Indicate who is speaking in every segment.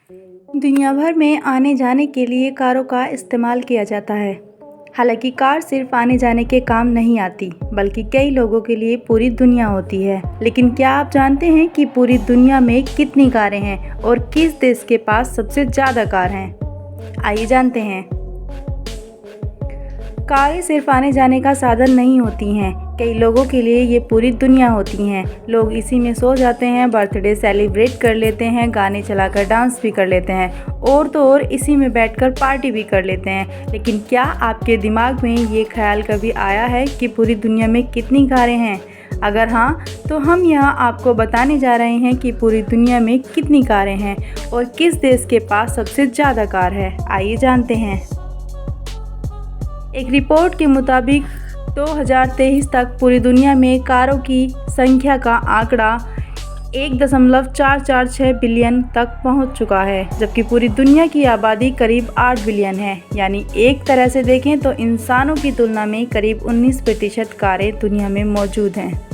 Speaker 1: दुनिया भर में आने जाने के लिए कारों का इस्तेमाल किया जाता है। हालांकि कार सिर्फ आने जाने के काम नहीं आती, बल्कि कई लोगों के लिए पूरी दुनिया होती है। लेकिन क्या आप जानते हैं कि पूरी दुनिया में कितनी कारें हैं और किस देश के पास सबसे ज़्यादा कार हैं? आइए जानते हैं। कारें सिर्फ आने जाने का साधन नहीं होती हैं, कई लोगों के लिए ये पूरी दुनिया होती हैं। लोग इसी में सो जाते हैं, बर्थडे सेलिब्रेट कर लेते हैं, गाने चलाकर डांस भी कर लेते हैं और तो और इसी में बैठकर पार्टी भी कर लेते हैं। लेकिन क्या आपके दिमाग में ये ख्याल कभी आया है कि पूरी दुनिया में कितनी कारें हैं? अगर हाँ, तो हम यहाँ आपको बताने जा रहे हैं कि पूरी दुनिया में कितनी कारें हैं और किस देश के पास सबसे ज़्यादा कार है। आइए जानते हैं। एक रिपोर्ट के मुताबिक 2023 तक पूरी दुनिया में कारों की संख्या का आंकड़ा 1.446 बिलियन तक पहुंच चुका है, जबकि पूरी दुनिया की आबादी करीब 8 बिलियन है। यानी एक तरह से देखें तो इंसानों की तुलना में करीब 19% कारें दुनिया में मौजूद हैं।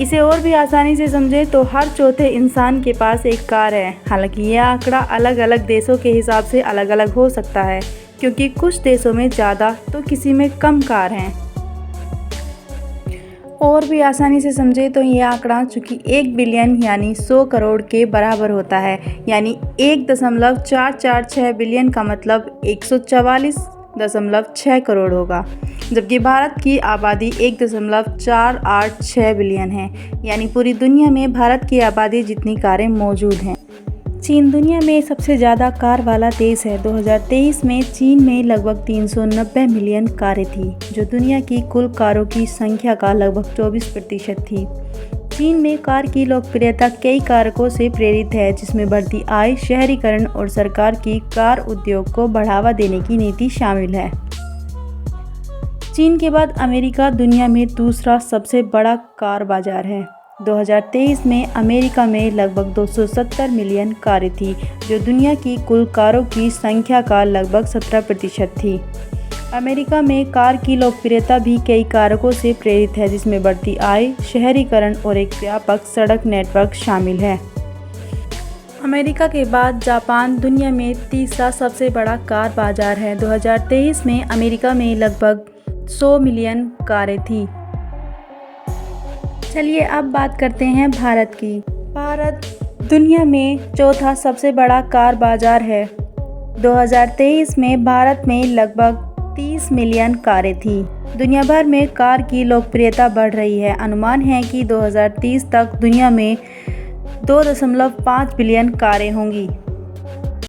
Speaker 1: इसे और भी आसानी से समझें तो हर चौथे इंसान के पास एक कार है। हालांकि यह आंकड़ा अलग अलग देशों के हिसाब से अलग अलग हो सकता है, क्योंकि कुछ देशों में ज़्यादा तो किसी में कम कार हैं। और भी आसानी से समझे तो यह आंकड़ा चूँकि 1 बिलियन यानी 100 करोड़ के बराबर होता है, यानी 1.446 बिलियन का मतलब 144.6 करोड़ होगा। जबकि भारत की आबादी 1.486 बिलियन है, यानी पूरी दुनिया में भारत की आबादी जितनी कारें मौजूद हैं। चीन दुनिया में सबसे ज़्यादा कार वाला देश है। 2023 में चीन में लगभग 390 मिलियन कारें थी, जो दुनिया की कुल कारों की संख्या का लगभग 24% थी। चीन में कार की लोकप्रियता कई कारकों से प्रेरित है, जिसमें बढ़ती आय, शहरीकरण और सरकार की कार उद्योग को बढ़ावा देने की नीति शामिल है। चीन के बाद अमेरिका दुनिया में दूसरा सबसे बड़ा कार बाजार है। 2023 में अमेरिका में लगभग 270 मिलियन कारें थी, जो दुनिया की कुल कारों की संख्या का लगभग 17% थी। अमेरिका में कार की लोकप्रियता भी कई कारकों से प्रेरित है, जिसमें बढ़ती आय, शहरीकरण और एक व्यापक सड़क नेटवर्क शामिल है। अमेरिका के बाद जापान दुनिया में तीसरा सबसे बड़ा कार बाजार है। 2023 में अमेरिका में लगभग 100 मिलियन कारें थी। चलिए अब बात करते हैं भारत की। भारत दुनिया में चौथा सबसे बड़ा कार बाजार है। 2023 में भारत में लगभग 30 मिलियन कारें थी। दुनिया भर में कार की लोकप्रियता बढ़ रही है। अनुमान है कि 2030 तक दुनिया में 2.5 बिलियन कारें होंगी।